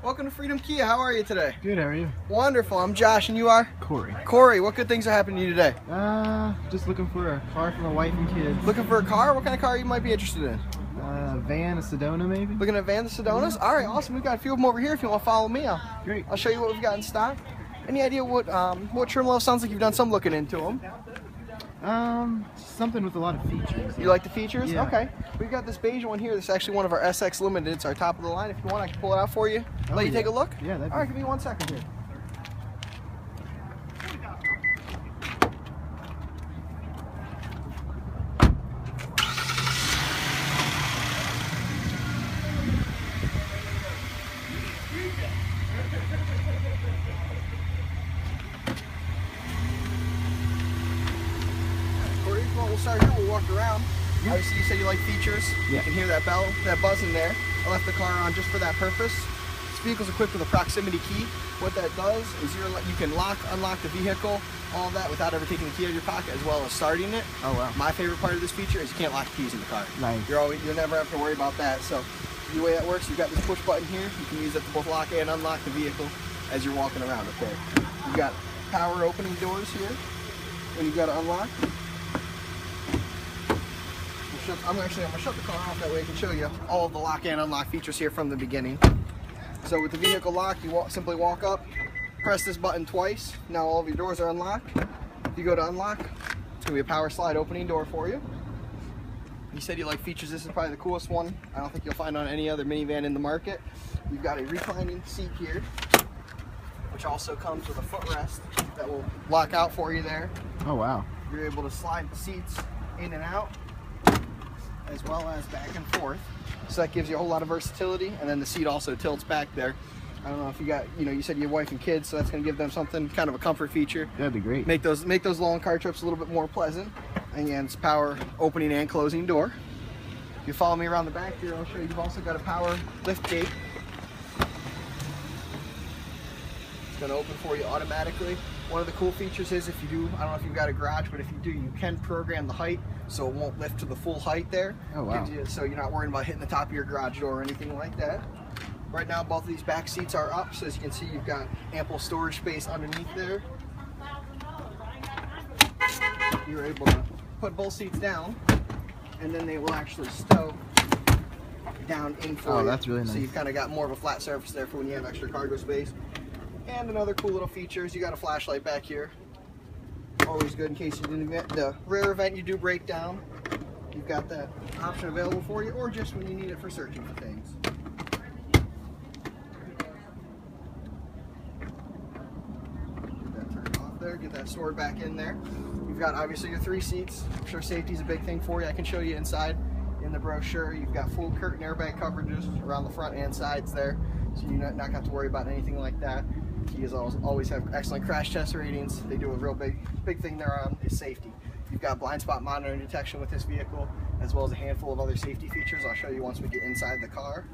Welcome to Freedom Kia. How are you today? Good, how are you? Wonderful. I'm Josh, and you are? Corey. Corey, what good things are happening to you today? Just looking for a car for my wife and kids. Looking for a car? What kind of car you might be interested in? A van, a Sedona maybe? Looking at a van, the Sedonas? All right, awesome. We've got a few of them over here if you want to follow me. Great. I'll show you what we've got in stock. Any idea what trim level? Sounds like you've done some looking into them. Something with a lot of features. You like the features? Yeah. Okay. We've got this beige one here. This is actually one of our SX Limited. It's our top of the line. If you want, I can pull it out for you. Let you take a look? Yeah, that'd All right, give me 1 second here. Well, we'll start here. We'll walk around. Obviously, you said you like features. Yeah. You can hear that bell, that buzzing there. I left the car on just for that purpose. This vehicle's equipped with a proximity key. What that does is you can lock, unlock the vehicle, all of that without ever taking the key out of your pocket, as well as starting it. Oh wow. My favorite part of this feature is you can't lock the keys in the car. Nice. You'll never have to worry about that. So the way that works, you've got this push button here. You can use it to both lock and unlock the vehicle as you're walking around. Okay. You've got power opening doors here when you've got to unlock. I'm gonna shut the car off, that way I can show you all of the lock and unlock features here from the beginning. So with the vehicle locked, you simply walk up, press this button twice. Now all of your doors are unlocked. If you go to unlock, it's gonna be a power slide opening door for you. You said you like features. This is probably the coolest one. I don't think you'll find on any other minivan in the market. You've got a reclining seat here, which also comes with a footrest that will lock out for you there. Oh wow. You're able to slide the seats in and out, as well as back and forth. So that gives you a whole lot of versatility, and then the seat also tilts back there. I don't know if you got, you said you have wife and kids, so that's going to give them something, kind of a comfort feature. That'd be great. Make those long car trips a little bit more pleasant. And again, it's power opening and closing door. If you follow me around the back here, I'll show you. You've also got a power lift gate. It's going to open for you automatically. One of the cool features is if you do, I don't know if you've got a garage, but if you do, you can program the height so it won't lift to the full height there. Oh wow. So you're not worrying about hitting the top of your garage door or anything like that. Right now, both of these back seats are up, so as you can see, you've got ample storage space underneath there. You're able to put both seats down, and then they will actually stow down in for you. Oh, that's really nice. So you've kind of got more of a flat surface there for when you have extra cargo space. And another cool little feature is you got a flashlight back here. Always good in case you didn't get the rare event you do break down. You've got that option available for you, or just when you need it for searching for things. Get that turned off there, get that stored back in there. You've got obviously your 3 seats. I'm sure safety's a big thing for you. I can show you inside in the brochure. You've got full curtain airbag coverages around the front and sides there, so you're not have to worry about anything like that. Kias always have excellent crash test ratings. They do a real big thing there on is safety. You've got blind spot monitoring detection with this vehicle, as well as a handful of other safety features I'll show you once we get inside the car.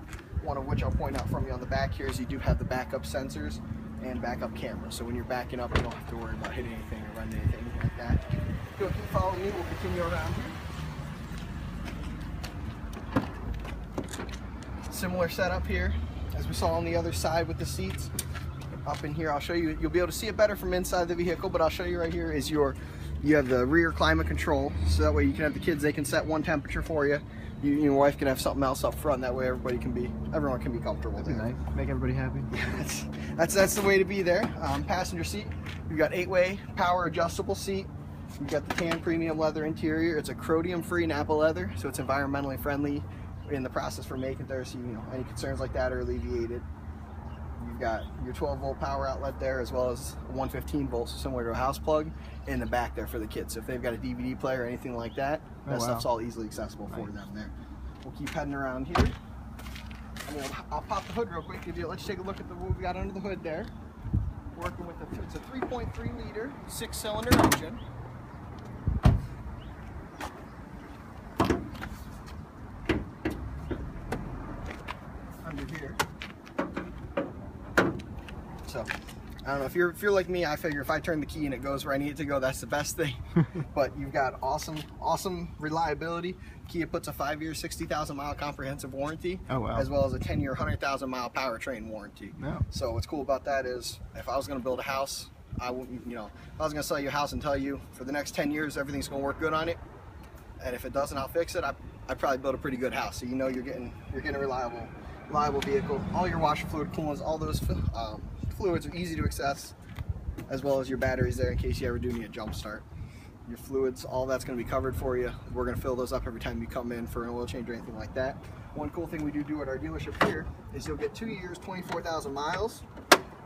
One of which I'll point out from you on the back here is you do have the backup sensors and backup cameras. So when you're backing up, you don't have to worry about hitting anything or running anything like that. If you'll keep following me, we'll continue around here. Similar setup here as we saw on the other side with the seats. Up in here, I'll show you, you'll be able to see it better from inside the vehicle, but I'll show you right here is you have the rear climate control, so that way you can have the kids, they can set one temperature for you. Your wife can have something else up front, that way everyone can be comfortable. That'd be nice. Make everybody happy. Yeah, that's the way to be there. Passenger seat, you've got 8-way power adjustable seat. You've got the tan premium leather interior. It's a chromium-free Napa leather, so it's environmentally friendly in the process for making there, so any concerns like that are alleviated. You've got your 12-volt power outlet there, as well as a 115 volts, similar to a house plug, in the back there for the kids. So if they've got a DVD player or anything like that, stuff's all easily accessible for them there. We'll keep heading around here. I'll pop the hood real quick. Let you take a look at what we got under the hood there. Working with it's a 3.3 liter 6-cylinder engine. Under here. So I don't know, if you're like me, I figure if I turn the key and it goes where I need it to go, that's the best thing. But you've got awesome reliability. Kia puts a 5-year, 60,000 mile comprehensive warranty, as well as a 10-year, 100,000 mile powertrain warranty. So what's cool about that is, if I was going to build a house, I wouldn't, if I was going to sell you a house and tell you for the next 10 years everything's going to work good on it, and if it doesn't, I'll fix it. I'd probably build a pretty good house. So you're getting a reliable vehicle. All your washer fluid, coolants, all those fluids are easy to access, as well as your batteries there in case you ever do need a jump start. Your fluids, all that's going to be covered for you. We're going to fill those up every time you come in for an oil change or anything like that. One cool thing we do at our dealership here is you'll get 2 years, 24,000 miles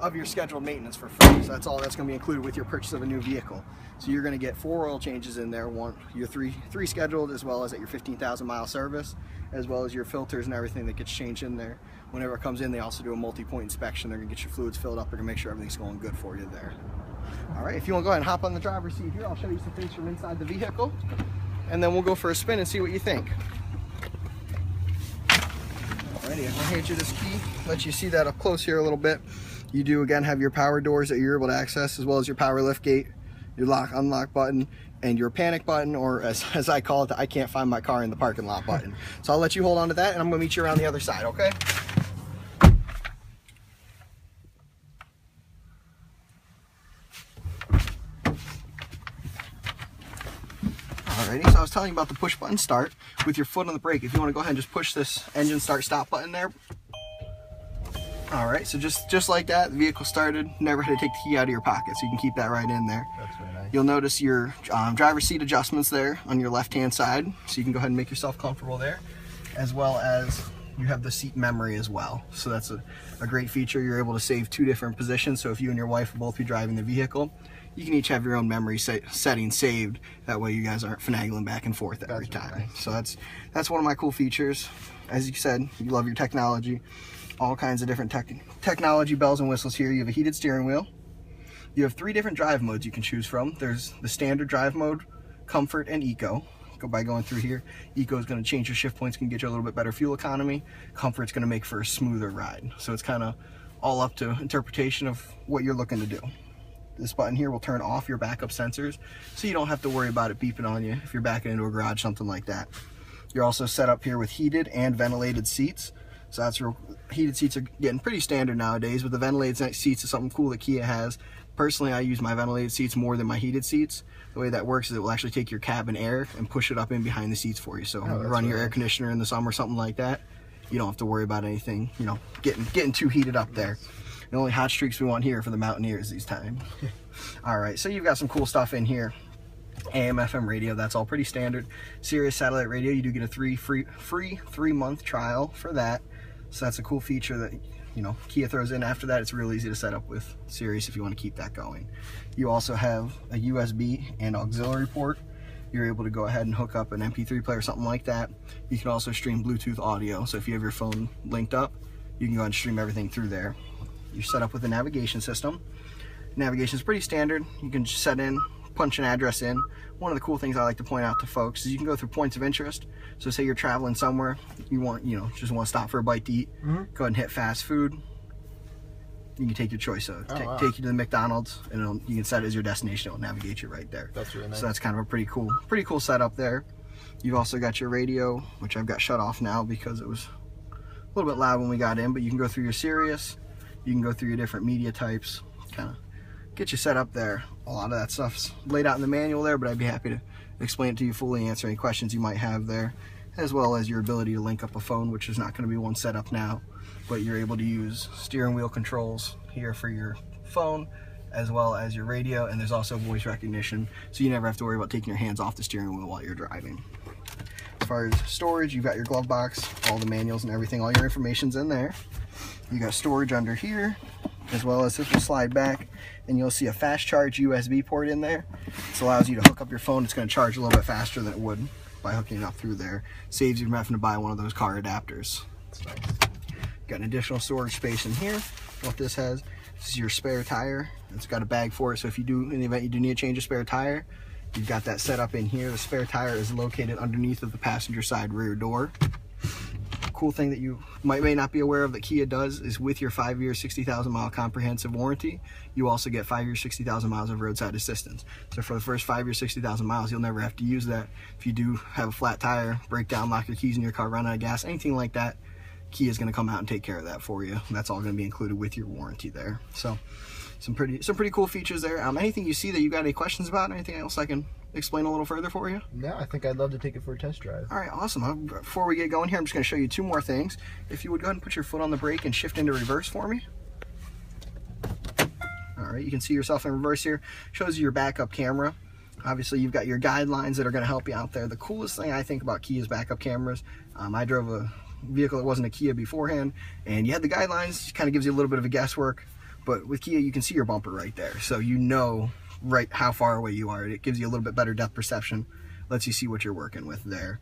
of your scheduled maintenance for free. So that's all that's going to be included with your purchase of a new vehicle. So you're going to get 4 oil changes in there, your three scheduled, as well as at your 15,000 mile service, as well as your filters and everything that gets changed in there. Whenever it comes in, they also do a multi-point inspection. They're going to get your fluids filled up. They're going to make sure everything's going good for you there. All right, if you want to go ahead and hop on the driver's seat here, I'll show you some things from inside the vehicle, and then we'll go for a spin and see what you think. Alrighty, I'm going to hand you this key, let you see that up close here a little bit. You do, again, have your power doors that you're able to access, as well as your power lift gate, your lock unlock button, and your panic button, or as I call it, the I can't find my car in the parking lot button. So I'll let you hold on to that, and I'm going to meet you around the other side, okay? Alrighty, so I was telling you about the push button start with your foot on the brake. If you want to go ahead and just push this engine start stop button there. Alright, so just like that, the vehicle started. Never had to take the key out of your pocket, so you can keep that right in there. That's very nice. You'll notice your driver's seat adjustments there on your left-hand side, so you can go ahead and make yourself comfortable there, as well as you have the seat memory as well. So that's a great feature. You're able to save 2 different positions, so if you and your wife will both be driving the vehicle, you can each have your own memory settings saved. That way you guys aren't finagling back and forth every time. Nice. So that's one of my cool features. As you said, you love your technology. All kinds of different technology bells and whistles here. You have a heated steering wheel. You have 3 different drive modes you can choose from. There's the standard drive mode, comfort, and eco. By going through here, eco is going to change your shift points, can get you a little bit better fuel economy. Comfort's going to make for a smoother ride. So it's kind of all up to interpretation of what you're looking to do. This button here will turn off your backup sensors, so you don't have to worry about it beeping on you if you're backing into a garage, something like that. You're also set up here with heated and ventilated seats. So that's real. Heated seats are getting pretty standard nowadays, but the ventilated seats is something cool that Kia has. Personally, I use my ventilated seats more than my heated seats. The way that works is it will actually take your cabin air and push it up in behind the seats for you. So when you run your air conditioner in the summer or something like that, you don't have to worry about anything, getting too heated up there. The only hot streaks we want here for the mountaineers these times. All right, so you've got some cool stuff in here. AM, FM radio, that's all pretty standard. Sirius satellite radio, you do get a free 3-month trial for that. So that's a cool feature that Kia throws in. After that, it's real easy to set up with Sirius if you want to keep that going. You also have a USB and auxiliary port. You're able to go ahead and hook up an MP3 player or something like that. You can also stream Bluetooth audio. So if you have your phone linked up, you can go ahead and stream everything through there. You're set up with a navigation system. Navigation is pretty standard. You can just set in, punch an address in. One of the cool things I like to point out to folks is you can go through points of interest. So say you're traveling somewhere, you want, just want to stop for a bite to eat, go ahead and hit fast food. You can take your choice. So take you to the McDonald's, and you can set it as your destination. It'll navigate you right there. That's really nice. So that's kind of a pretty cool setup there. You've also got your radio, which I've got shut off now because it was a little bit loud when we got in, but you can go through your Sirius, you can go through your different media types, kind of get you set up there. A lot of that stuff's laid out in the manual there, but I'd be happy to explain it to you fully, answer any questions you might have there, as well as your ability to link up a phone, which is not going to be one set up now, but you're able to use steering wheel controls here for your phone, as well as your radio, and there's also voice recognition, so you never have to worry about taking your hands off the steering wheel while you're driving. As far as storage, you've got your glove box, all the manuals and everything, all your information's in there. You got storage under here, as well as this will slide back, and you'll see a fast charge USB port in there. This allows you to hook up your phone. It's going to charge a little bit faster than it would by hooking it up through there. Saves you from having to buy one of those car adapters. That's nice. Got an additional storage space in here. What this has, this is your spare tire. It's got a bag for it, so if you do, in the event you do need to change a spare tire, you've got that set up in here. The spare tire is located underneath of the passenger side rear door. cool thing that you may not be aware of that Kia does is with your 5-year 60,000 mile comprehensive warranty, you also get 5-year 60,000 miles of roadside assistance. So for the first 5-year 60,000 miles, you'll never have to use that. If you do have a flat tire, break down, lock your keys in your car, run out of gas, anything like that, Kia is going to come out and take care of that for you. That's all going to be included with your warranty there. So some pretty cool features there. Anything you see that you got any questions about? Anything else I can explain a little further for you? No, I think I'd love to take it for a test drive. All right, awesome. Before we get going here, I'm just going to show you 2 more things. If you would go ahead and put your foot on the brake and shift into reverse for me. All right, you can see yourself in reverse here. Shows you your backup camera. Obviously, you've got your guidelines that are going to help you out there. The coolest thing I think about Kia's backup cameras, I drove a vehicle that wasn't a Kia beforehand, and you had the guidelines. It kind of gives you a little bit of a guesswork. But with Kia, you can see your bumper right there, so you know right how far away you are. It gives you a little bit better depth perception, lets you see what you're working with there.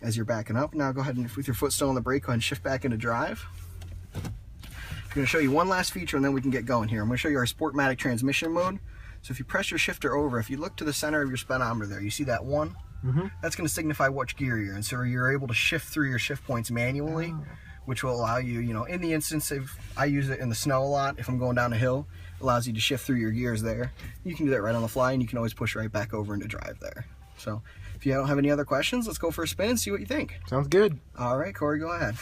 As you're backing up, now go ahead and, with your foot still on the brake, go ahead and shift back into drive. I'm going to show you one last feature and then we can get going here. I'm going to show you our Sportmatic transmission mode. So if you press your shifter over, if you look to the center of your speedometer there, you see that 1? That's going to signify which gear you're in. So you're able to shift through your shift points manually, which will allow you, in the instance if I use it in the snow a lot, if I'm going down a hill, it allows you to shift through your gears there. You can do that right on the fly, and you can always push right back over into drive there. So if you don't have any other questions, let's go for a spin and see what you think. Sounds good. All right, Corey, go ahead.